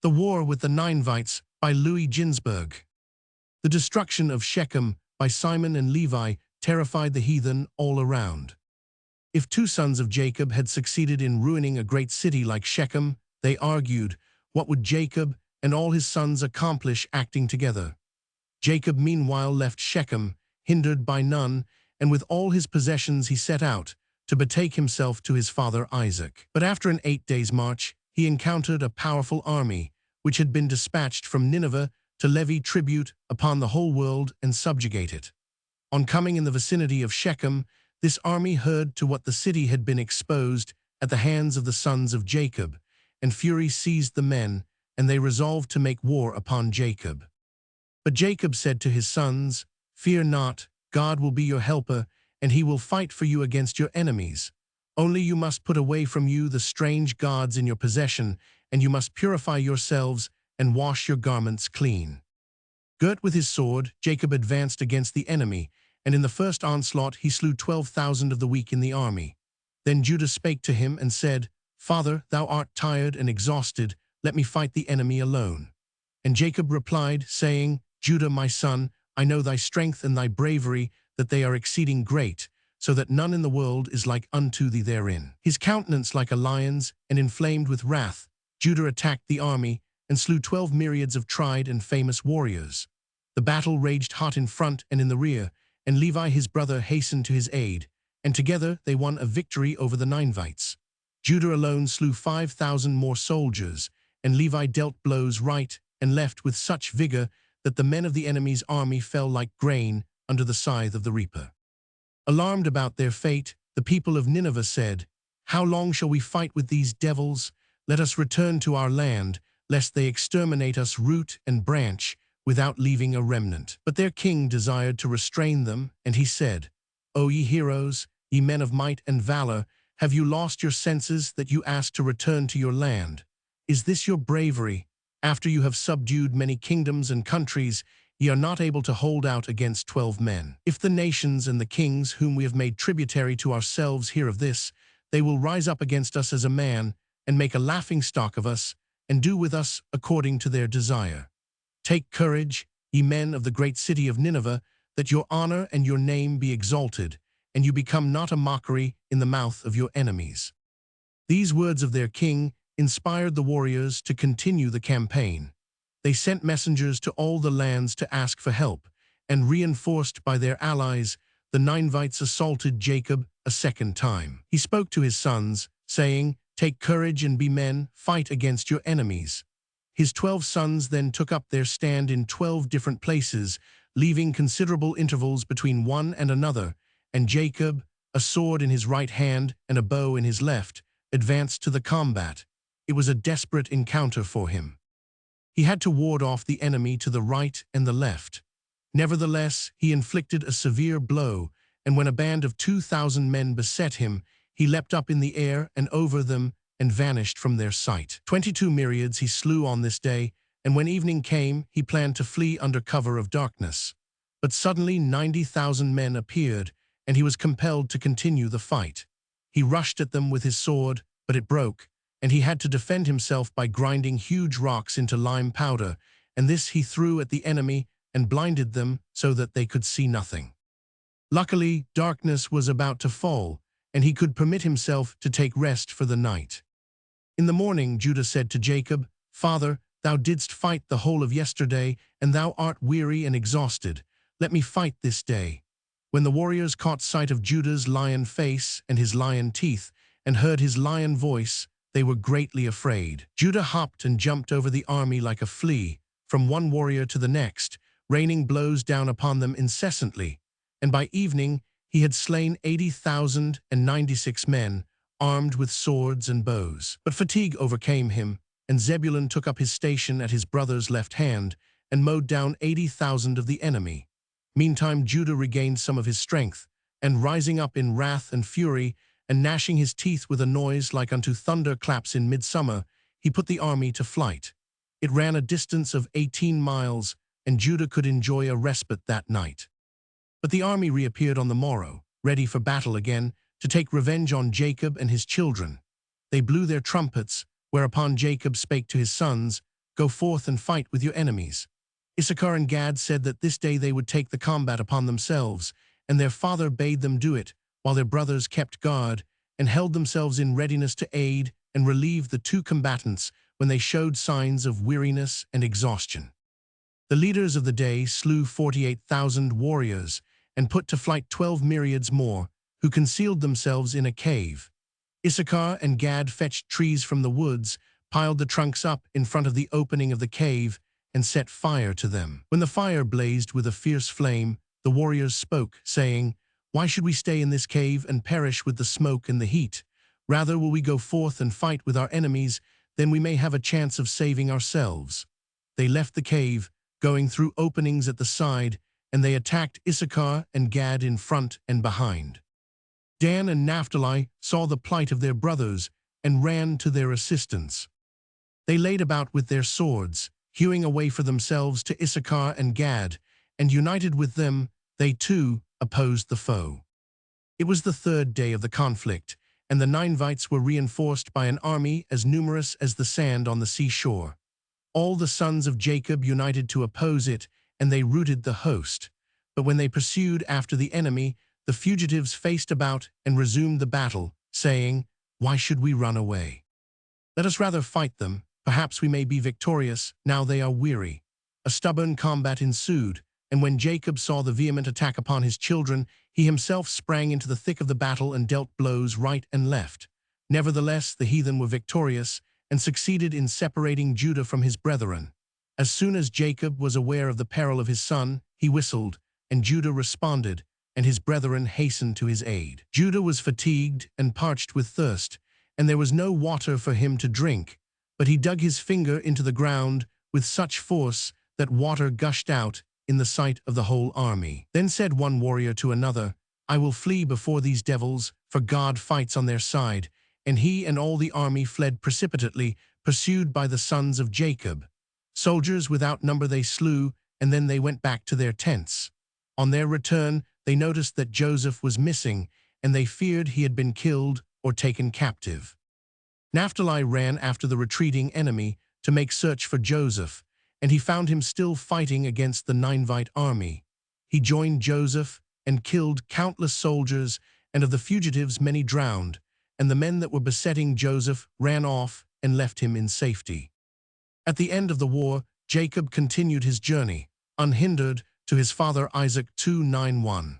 The War with the Ninevites by Louis Ginzberg. The destruction of Shechem by Simon and Levi terrified the heathen all around. If two sons of Jacob had succeeded in ruining a great city like Shechem, they argued, what would Jacob and all his sons accomplish acting together? Jacob meanwhile left Shechem, hindered by none, and with all his possessions he set out to betake himself to his father Isaac. But after an 8 days' march, he encountered a powerful army, which had been dispatched from Nineveh to levy tribute upon the whole world and subjugate it. On coming in the vicinity of Shechem, this army heard to what the city had been exposed at the hands of the sons of Jacob, and fury seized the men, and they resolved to make war upon Jacob. But Jacob said to his sons, "Fear not, God will be your helper, and he will fight for you against your enemies. Only you must put away from you the strange gods in your possession, and you must purify yourselves and wash your garments clean." Girt with his sword, Jacob advanced against the enemy, and in the first onslaught he slew 12,000 of the weak in the army. Then Judah spake to him and said, "Father, thou art tired and exhausted, let me fight the enemy alone." And Jacob replied, saying, "Judah, my son, I know thy strength and thy bravery, that they are exceeding great, so that none in the world is like unto thee therein." His countenance like a lion's, and inflamed with wrath, Judah attacked the army, and slew 12 myriads of tried and famous warriors. The battle raged hot in front and in the rear, and Levi his brother hastened to his aid, and together they won a victory over the Ninevites. Judah alone slew 5,000 more soldiers, and Levi dealt blows right and left with such vigor that the men of the enemy's army fell like grain under the scythe of the reaper. Alarmed about their fate, the people of Nineveh said, "How long shall we fight with these devils? Let us return to our land, lest they exterminate us root and branch, without leaving a remnant." But their king desired to restrain them, and he said, "O ye heroes, ye men of might and valor, have you lost your senses that you ask to return to your land? Is this your bravery? After you have subdued many kingdoms and countries, ye are not able to hold out against 12 men. If the nations and the kings whom we have made tributary to ourselves hear of this, they will rise up against us as a man, and make a laughingstock of us, and do with us according to their desire. Take courage, ye men of the great city of Nineveh, that your honor and your name be exalted, and you become not a mockery in the mouth of your enemies." These words of their king inspired the warriors to continue the campaign. They sent messengers to all the lands to ask for help, and reinforced by their allies, the Ninevites assaulted Jacob a second time. He spoke to his sons, saying, "Take courage and be men, fight against your enemies." His 12 sons then took up their stand in 12 different places, leaving considerable intervals between one and another, and Jacob, a sword in his right hand and a bow in his left, advanced to the combat. It was a desperate encounter for him. He had to ward off the enemy to the right and the left. Nevertheless, he inflicted a severe blow, and when a band of 2,000 men beset him, he leapt up in the air and over them and vanished from their sight. 22 myriads he slew on this day, and when evening came, he planned to flee under cover of darkness. But suddenly 90,000 men appeared, and he was compelled to continue the fight. He rushed at them with his sword, but it broke, and he had to defend himself by grinding huge rocks into lime powder, and this he threw at the enemy and blinded them so that they could see nothing. Luckily, darkness was about to fall, and he could permit himself to take rest for the night. In the morning, Judah said to Jacob, "Father, thou didst fight the whole of yesterday, and thou art weary and exhausted. Let me fight this day." When the warriors caught sight of Judah's lion face and his lion teeth, and heard his lion voice, they were greatly afraid. Judah hopped and jumped over the army like a flea, from one warrior to the next, raining blows down upon them incessantly, and by evening he had slain 80,096 men, armed with swords and bows. But fatigue overcame him, and Zebulun took up his station at his brother's left hand, and mowed down 80,000 of the enemy. Meantime Judah regained some of his strength, and rising up in wrath and fury, and gnashing his teeth with a noise like unto thunder claps in midsummer, he put the army to flight. It ran a distance of 18 miles, and Judah could enjoy a respite that night. But the army reappeared on the morrow, ready for battle again, to take revenge on Jacob and his children. They blew their trumpets, whereupon Jacob spake to his sons, go forth and fight with your enemies. Issachar and Gad said that this day they would take the combat upon themselves, and their father bade them do it, while their brothers kept guard and held themselves in readiness to aid and relieve the two combatants when they showed signs of weariness and exhaustion. The leaders of the day slew 48,000 warriors and put to flight 12 myriads more, who concealed themselves in a cave. Issachar and Gad fetched trees from the woods, piled the trunks up in front of the opening of the cave, and set fire to them. When the fire blazed with a fierce flame, the warriors spoke, saying, "Why should we stay in this cave and perish with the smoke and the heat? Rather will we go forth and fight with our enemies, then we may have a chance of saving ourselves." They left the cave, going through openings at the side, and they attacked Issachar and Gad in front and behind. Dan and Naphtali saw the plight of their brothers and ran to their assistance. They laid about with their swords, hewing a way for themselves to Issachar and Gad, and united with them, they too opposed the foe. It was the third day of the conflict, and the Ninevites were reinforced by an army as numerous as the sand on the seashore. All the sons of Jacob united to oppose it, and they routed the host. But when they pursued after the enemy, the fugitives faced about and resumed the battle, saying, "Why should we run away? Let us rather fight them. Perhaps we may be victorious, now they are weary." A stubborn combat ensued, and when Jacob saw the vehement attack upon his children, he himself sprang into the thick of the battle and dealt blows right and left. Nevertheless, the heathen were victorious and succeeded in separating Judah from his brethren. As soon as Jacob was aware of the peril of his son, he whistled, and Judah responded, and his brethren hastened to his aid. Judah was fatigued and parched with thirst, and there was no water for him to drink, but he dug his finger into the ground with such force that water gushed out in the sight of the whole army. Then said one warrior to another, "I will flee before these devils, for God fights on their side." And he and all the army fled precipitately, pursued by the sons of Jacob. Soldiers without number they slew, and then they went back to their tents. On their return, they noticed that Joseph was missing, and they feared he had been killed or taken captive. Naphtali ran after the retreating enemy to make search for Joseph, and he found him still fighting against the Ninevite army. He joined Joseph and killed countless soldiers, and of the fugitives many drowned, and the men that were besetting Joseph ran off and left him in safety. At the end of the war, Jacob continued his journey, unhindered, to his father Isaac 2:9-1.